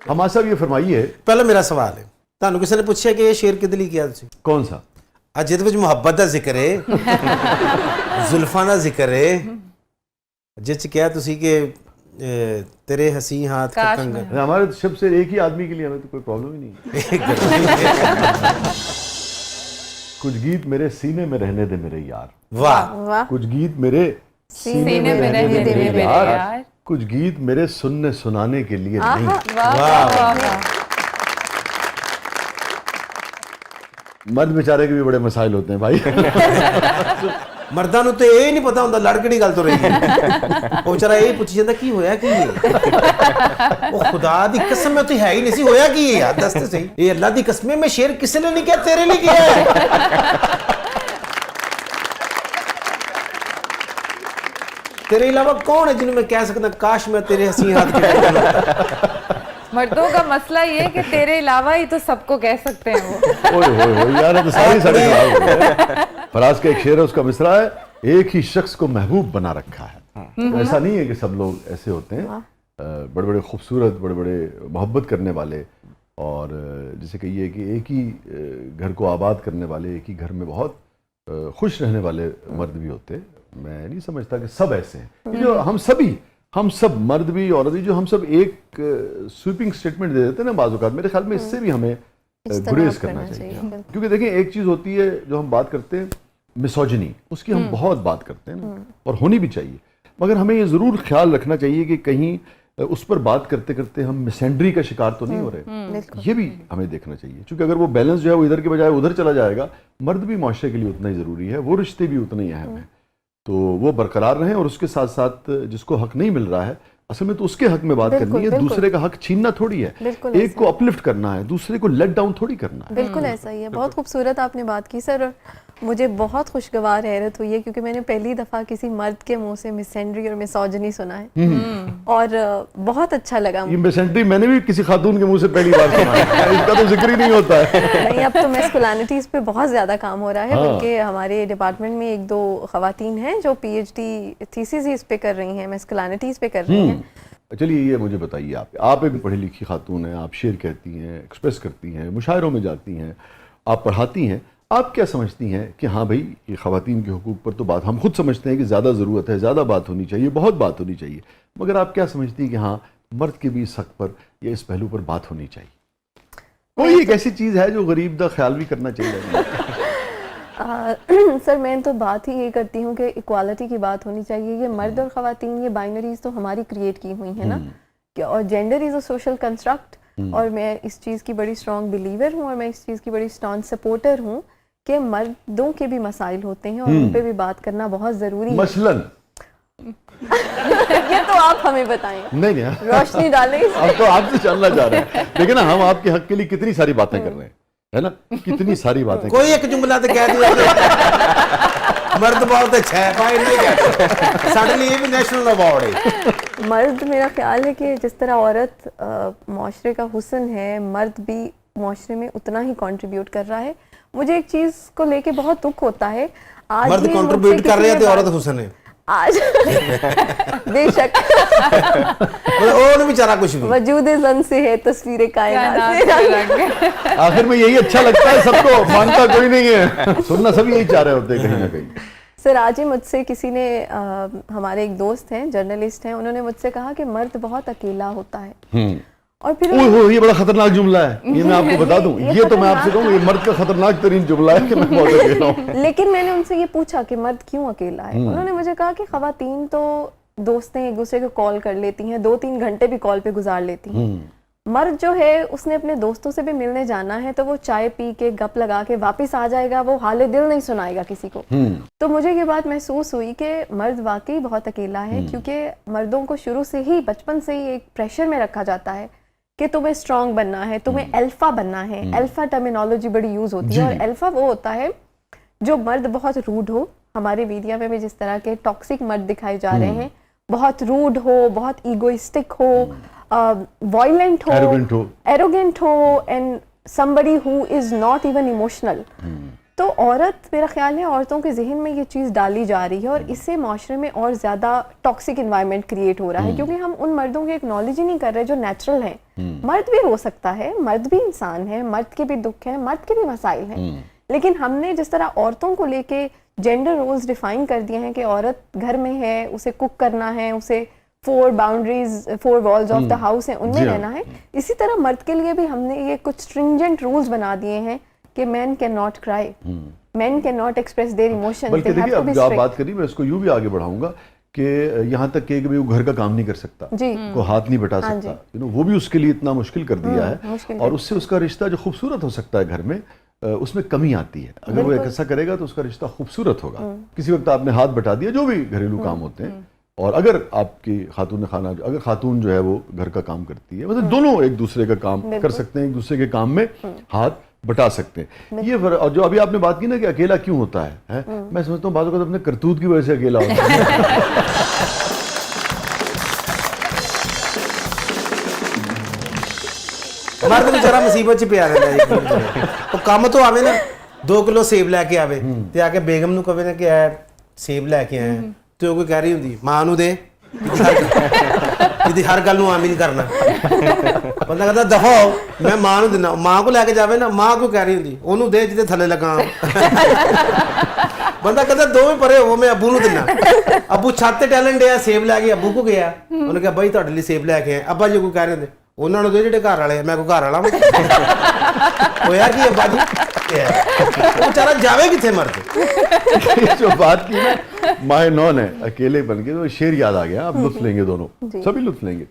ہمارا صاحب یہ فرمائیے, پہلا میرا سوال ہے, ਤੁਹਾਨੂੰ ਕਿਸੇ ਨੇ ਪੁੱਛਿਆ ਕਿ ਇਹ ਸ਼ੇਰ ਕਿਹਦੇ ਲਈ ਕਿਹਾ ਤੁਸੀਂ? کون سا؟ ਅੱਜ ਇਹਦੇ ਵਿੱਚ ਮੁਹੱਬਤ ਦਾ ਜ਼ਿਕਰ ਹੈ, ਜ਼ੁਲਫਾਂ ਦਾ ਜ਼ਿਕਰ ਹੈ, ਜਿਸ 'ਚ ਕਿਹਾ ਤੁਸੀਂ کہ تیرے حسین ہاتھ کا کنگن. ہمارے شب سے ایک ہی آدمی کے لیے ہمیں تو کوئی پرابلم ہی نہیں. کچھ گیت میرے سینے میں رہنے دے میرے یار, واہ, کچھ گیت میرے سینے میں رہنے دے میرے یار, کچھ گیت میرے سننے سنانے کے لیے نہیں. مرد بیچارے کے بھی بڑے مسائل ہوتے ہیں بھائی. مرداں نوں تے یہ نہیں پتا ہوندا لڑ کیڑی گل تو رہی ہے, وہ بیچارہ یہ پوچھی جاندا کی ہویا کی ہے, وہ خدا دی قسم میں تو ہے ہی نہیں سی, ہویا کی ہے یار دس تے صحیح. یہ اللہ دی قسم میں شعر کس نے نہیں کیا, تیرے لیے کیا ہے. تیرے علاوہ کون ہے جنہوں میں کہہ سکتا کاش میں تیرے حسین ہاتھ کے کنگن ہوتا. مردوں کا مسئلہ یہ کہ تیرے علاوہ ہی تو سب کو کہہ سکتے ہیں وہ. اوئے ہوئے ہوئے یار, تو ساری سڑی خراب ہو گئی. فراز کا ایک شعر ہے, اس کا مصرع ہے, ایک ہی شخص کو محبوب بنا رکھا ہے. ایسا نہیں ہے کہ سب لوگ ایسے ہوتے ہیں, بڑے بڑے خوبصورت, بڑے بڑے محبت کرنے والے, اور جیسے کہیے کہ ایک ہی گھر کو آباد کرنے والے, ایک ہی گھر میں بہت خوش رہنے والے مرد بھی ہوتے. میں نہیں سمجھتا کہ سب ایسے ہیں. یہ جو ہم سب مرد بھی عورت بھی, جو ہم سب ایک سویپنگ سٹیٹمنٹ دے دیتے ہیں نا بعض اوقات, میرے خیال میں اس سے بھی ہمیں گریز کرنا چاہیے. کیونکہ دیکھیں ایک چیز ہوتی ہے جو ہم بات کرتے ہیں مسوجنی, اس کی ہم بہت بات کرتے ہیں اور ہونی بھی چاہیے, مگر ہمیں یہ ضرور خیال رکھنا چاہیے کہ کہیں اس پر بات کرتے کرتے ہم مسینڈری کا شکار تو نہیں ہو رہے. یہ بھی ہمیں دیکھنا چاہیے, چونکہ اگر وہ بیلنس جو ہے وہ ادھر کے بجائے ادھر چلا جائے گا, مرد بھی معاشرے کے لیے اتنا ہی ضروری ہے, وہ رشتے بھی اتنے ہی اہم ہیں, تو وہ برقرار رہیں. اور اس کے ساتھ ساتھ جس کو حق نہیں مل رہا ہے, اصل میں تو اس کے حق میں بات کرنی ہے, دوسرے کا حق چھیننا تھوڑی ہے. ایک کو اپلفٹ کرنا ہے, دوسرے کو لیٹ ڈاؤن تھوڑی کرنا ہے. بالکل ایسا ہی ہے. بہت خوبصورت آپ نے بات کی سر, اور مجھے بہت خوشگوار حیرت ہوئی ہے کیونکہ میں نے پہلی دفعہ کسی مرد کے منہ سے مسینڈری اور مسوجنی سنا ہے, اور بہت اچھا لگا. یہ مسینڈری میں نے بھی کسی خاتون کے منہ سے پہلی بار سنا ہے, اس کا تو ذکر ہی نہیں ہوتا ہے. نہیں, اب تو میسکولینٹیز پہ بہت زیادہ کام ہو رہا ہے, بلکہ ہمارے ڈپارٹمنٹ میں ایک دو خواتین ہیں جو پی ایچ ڈی تھیسس ہی اس پہ کر رہی ہیں, میسکولینٹیز پہ کر رہی ہیں. چلیے یہ مجھے بتائیے, آپ ایک پڑھی لکھی خاتون ہیں, آپ شعر کہتی ہیں, ایکسپریس کرتی ہیں, مشاعروں میں جاتی ہیں, آپ پڑھاتی ہیں, آپ کیا سمجھتی ہیں کہ ہاں بھائی یہ خواتین کے حقوق پر تو بات ہم خود سمجھتے ہیں کہ زیادہ ضرورت ہے, زیادہ بات ہونی چاہیے, بہت بات ہونی چاہیے, مگر آپ کیا سمجھتی ہیں کہ ہاں مرد کے بھی اس حق پر یا اس پہلو پر بات ہونی چاہیے؟ کوئی ایک ایسی چیز ہے جو غریب دا خیال بھی کرنا چاہیے؟ سر میں تو بات ہی یہ کرتی ہوں کہ ایکوالٹی کی بات ہونی چاہیے. یہ مرد اور خواتین, یہ بائنریز تو ہماری کریٹ کی ہوئی ہیں نا, اور gender is a social construct, اور میں اس چیز کی بڑی اسٹرانگ بلیور ہوں, اور میں اس چیز کی بڑی اسٹرانگ سپورٹر ہوں کہ مردوں کے بھی مسائل ہوتے ہیں اور ان پہ بھی بات کرنا بہت ضروری ہے. مثلاً یہ تو آپ ہمیں بتائیں, نہیں روشنی ڈالیں. اب تو آپ سے چلنا جا رہا ہے, لیکن نا ہم آپ کے حق کے لیے کتنی ساری باتیں کر رہے ہیں, ہے نا, کتنی ساری باتیں. کوئی ایک جملہ تو کہہ دیا مرد بہت اچھا ہے بھائی, نہیں کہتے ساڑھے لیے بھی نیشنل ایوارڈ ہے. مرد, میرا خیال ہے کہ جس طرح عورت معاشرے کا حسن ہے, مرد بھی معاشرے میں اتنا ہی کنٹریبیوٹ کر رہا ہے. مجھے ایک چیز کو لے کے بہت دکھ ہوتا ہے, آج مرد کنٹریبیوٹ کر رہے ہیں تو عورت حسن ہے آج بے شک اور بیچارہ کچھ بھی وجود زن سے ہے تصویر کائنات سے. آخر میں یہی اچھا لگتا ہے سب کو, مانتا کوئی نہیں ہے, سننا سب یہی چاہ رہے ہوتے ہیں کہیں نہ کہیں. سر آج ہی مجھ سے کسی نے, ہمارے ایک دوست ہیں جرنلسٹ ہیں, انہوں نے مجھ سے کہا کہ مرد بہت اکیلا ہوتا ہے, اور پھر یہ بڑا خطرناک جملہ ہے, یہ میں آپ کو بتا دوں, یہ تو میں آپ سے کہوں یہ مرد کا خطرناک ترین جملہ ہے کہ میں بہت اکیلا ہوں. لیکن میں نے ان سے یہ پوچھا کہ مرد کیوں اکیلا ہے, انہوں نے مجھے کہا کہ خواتین تو دوستیں ایک دوسرے کو کال کر لیتی ہیں, 2-3 گھنٹے بھی کال پہ گزار لیتی ہیں. مرد جو ہے اس نے اپنے دوستوں سے بھی ملنے جانا ہے تو وہ چائے پی کے گپ لگا کے واپس آ جائے گا, وہ حال دل نہیں سنائے گا کسی کو. تو مجھے یہ بات محسوس ہوئی کہ مرد واقعی بہت اکیلا ہے, کیونکہ مردوں کو شروع سے ہی, بچپن سے ہی ایک پریشر میں رکھا جاتا ہے کہ تمہیں اسٹرانگ بننا ہے, تمہیں الفا بننا ہے. الفا ٹرمینالوجی بڑی یوز ہوتی ہے, اور الفا وہ ہوتا ہے جو مرد بہت روڈ ہو. ہمارے میڈیا میں بھی جس طرح کے ٹاکسک مرد دکھائے جا رہے ہیں, بہت روڈ ہو, بہت egoistic who, violent who, arrogant who, and somebody who is not even emotional. تو عورت میرا خیال ہے عورتوں کے ذہن میں یہ چیز ڈالی جا رہی ہے اور اس سے معاشرے میں اور زیادہ ٹاکسک انوائرمنٹ کریٹ ہو رہا ہے کیونکہ ہم ان مردوں کی اکنالج ہی نہیں کر رہے جو نیچرل ہیں. مرد بھی ہو سکتا ہے, مرد بھی انسان ہے, مرد کے بھی دکھ ہیں, مرد کے بھی مسائل ہیں, لیکن ہم نے جس طرح عورتوں کو لے کے جینڈر رولز ڈیفائن کر دیے ہیں کہ عورت گھر میں ہے, اسے کک کرنا ہے, اسے 4 boundaries 4 walls of the house ہیں ان میں رہنا ہے, اسی طرح مرد کے لیے بھی ہم نے یہ کچھ اسٹرنجنٹ رولز بنا دیے ہیں کہ مین can not cry, men can not express their emotions. بلکہ دیکھیے اب جو آپ بات کری میں اس کو یوں بھی آگے بڑھاؤں گا کہ یہاں تک کہ وہ گھر کا کام نہیں کر سکتا, کو ہاتھ نہیں بٹا سکتا, وہ بھی اس کے لیے اتنا مشکل کر دیا ہے, اور اس سے اس کا رشتہ جو خوبصورت ہو سکتا ہے گھر میں اس میں کمی آتی ہے. اگر وہ ایسا کرے گا تو اس کا رشتہ خوبصورت ہوگا. کسی وقت آپ نے ہاتھ بٹا دیا, جو بھی گھریلو کام ہوتے ہیں, اور اگر آپ کی خاتون خانہ اگر خاتون جو ہے وہ گھر کا کام کرتی ہے, مطلب دونوں ایک دوسرے کا کام کر سکتے ہیں, ایک دوسرے کے کام میں ہاتھ بٹا سکتے ہیں. یہ اور جو ابھی آپ نے بات کی نا کہ اکیلا کیوں ہوتا ہے, میں سمجھتا ہوں بعض اوقات اپنے کرتوت کی وجہ سے اکیلا ہوتا ہے. مرد بیچارہ مصیبت چ پیا رہتا ہے. وہ کام تو آوے نا 2 کلو سیب لے کے آوے تے آ کے بیگم نو کہے نا کہ اے سیب لے کے آئے, تے کوئی کہہ رہی ہوندی ماں نو دے, ہر گل نو آمین کرنا. بندہ کہتا دفعہ ہو, میں ماں نو دینا, ماں کو لے کے جاوے نا, ماں کو کہہ رہی ہوندی اونوں دے جتے تھلے لگا. بندہ کہتا دو میں پرے ہو, میں ابو نو دینا. ابو چھت تے ٹہلن ڈیا, سیب لے کے ابو کو گیا, انہوں کہا بھائی تہاڈے لیے سیب لے کے آئے. ابا جی کو کہہ رہے ہوندے انہوں نے دے جڑے گھر والے, میں کو گھر والا ہویا کہ ابا جی بیچارہ جاوے کتنے مرد. جو بات کی نا ماہ نو نے اکیلے بن کے, تو شعر یاد آ گیا, آپ لطف لیں گے دونوں, سبھی لطف لیں گے.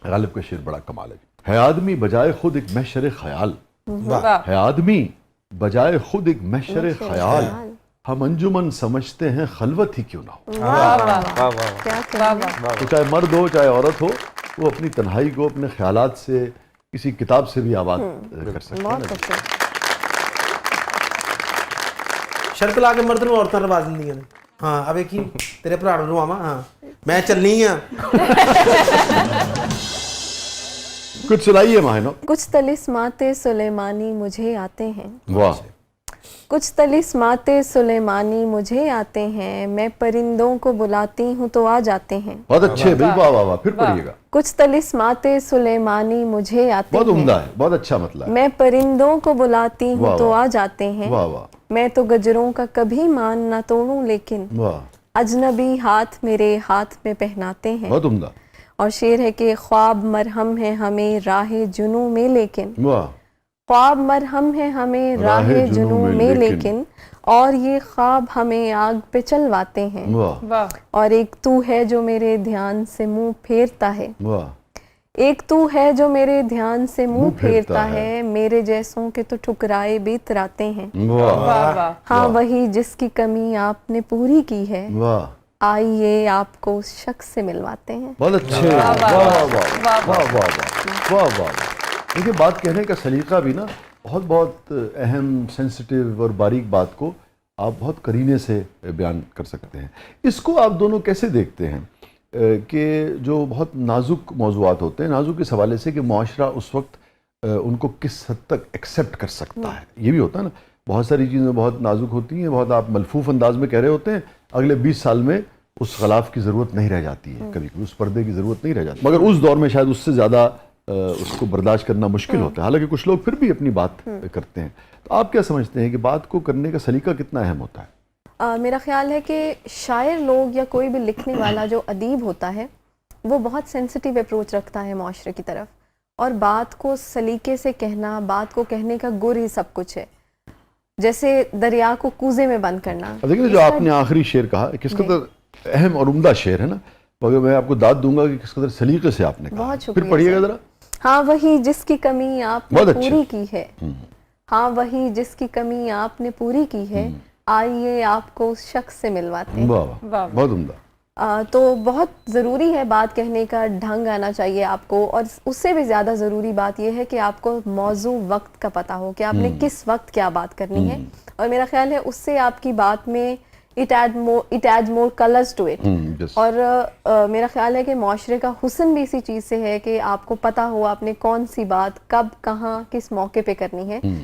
غالب کا شعر بڑا کمال ہے آدمی بجائے خود ایک محشر خیال, ہے آدمی بجائے خود ایک محشر خیال, ہم انجمن سمجھتے ہیں خلوت ہی کیوں نہ ہو. تو چاہے مرد ہو چاہے عورت ہو, وہ اپنی تنہائی کو اپنے خیالات سے کسی کتاب سے بھی آباد کر سکتے ہیں. شرط لا کے مرد نو عورتاں روا دندیاں نے. ہاں اب کی تیرے بھرا نو رواواں, ہاں میں چلنی ہاں. کچھ سنائیے ماہنو. کچھ طلسمات سلیمانی مجھے آتے ہیں, واہ, کچھ طلسمات سلیمانی مجھے آتے ہیں, میں پرندوں کو بلاتی ہوں تو آ جاتے ہیں. بہت اچھے, بالکل, واہ واہ واہ, پھر پڑھیے گا. کچھ طلسمات سلیمانی مجھے آتے ہیں, بہت عمدہ ہے, بہت اچھا مطلب ہے. میں پرندوں کو بلاتی ہوں تو آ جاتے ہیں. واہ واہ, میں تو گجروں کا کبھی مان نہ توڑوں, لیکن واہ, اجنبی ہاتھ میرے ہاتھ میں پہناتے ہیں. بہت عمدہ. اور شعر ہے کہ خواب مرہم ہے ہمیں راہ جنوں میں, لیکن واہ, خواب مرہم ہے ہمیں راہ جنوں میں, لیکن اور یہ خواب ہمیں آگ پہ چلواتے ہیں. واہ, اور ایک تو ہے جو میرے دھیان سے منہ پھیرتا ہے, واہ, ایک تو ہے جو میرے دھیان سے منہ پھیرتا ہے, میرے جیسوں کے تو ٹھکرائے بھی اتراتے ہیں. واہ, ہاں وہی جس کی کمی آپ نے پوری کی ہے, واہ, آئیے آپ کو اس شخص سے ملواتے ہیں. بہت اچھے, واہ واہ واہ واہ واہ واہ واہ. دیکھیے بات کہنے کا سلیقہ بھی نا بہت بہت اہم, سینسٹیو اور باریک بات کو آپ بہت قرینے سے بیان کر سکتے ہیں. اس کو آپ دونوں کیسے دیکھتے ہیں کہ جو بہت نازک موضوعات ہوتے ہیں, نازک اس حوالے سے کہ معاشرہ اس وقت ان کو کس حد تک ایکسیپٹ کر سکتا ہے. یہ بھی ہوتا ہے نا, بہت ساری چیزیں بہت نازک ہوتی ہیں, بہت آپ ملفوف انداز میں کہہ رہے ہوتے ہیں, اگلے 20 سال میں اس غلاف کی ضرورت نہیں رہ جاتی ہے, کبھی کبھی اس پردے کی ضرورت نہیں رہ جاتی, مگر اس دور میں شاید اس سے زیادہ اس کو برداشت کرنا مشکل ہوتا ہے. حالانکہ کچھ لوگ پھر بھی اپنی بات کرتے ہیں. تو آپ کیا سمجھتے ہیں کہ بات کو کرنے کا سلیقہ کتنا اہم ہوتا ہے؟ میرا خیال ہے کہ شاعر لوگ یا کوئی بھی لکھنے والا جو ادیب ہوتا ہے وہ بہت سینسٹیو اپروچ رکھتا ہے معاشرے کی طرف, اور بات کو سلیقے سے کہنا, بات کو کہنے کا گر ہی سب کچھ ہے. جیسے دریا کو کوزے میں بند کرنا. دیکھیں جو آپ نے آخری شعر کہا کس قدر اہم اور عمدہ شعر ہے نا, مگر میں آپ کو داد دوں گا کہ کس قدر سلیقے سے آپ نے کہا. بہت شکریہ. پھر پڑھیے گا ذرا. ہاں وہی جس کی کمی آپ نے پوری کی ہے, ہاں وہی جس کی کمی آپ نے پوری کی ہے, آئیے آپ کو اس شخص سے ملواتے ہیں. واہ واہ, بہت عمدہ. تو بہت ضروری ہے بات کہنے کا ڈھنگ آنا چاہیے آپ کو, اور اس سے بھی زیادہ ضروری بات یہ ہے کہ آپ کو موضوع وقت کا پتہ ہو کہ آپ نے کس وقت کیا بات کرنی ہے. اور میرا خیال ہے اس سے آپ کی بات میں it adds more colors to it. اور میرا خیال ہے کہ معاشرے کا حسن بھی اسی چیز سے ہے کہ آپ کو پتہ ہو آپ نے کون سی بات کب کہاں کس موقع پہ کرنی ہے.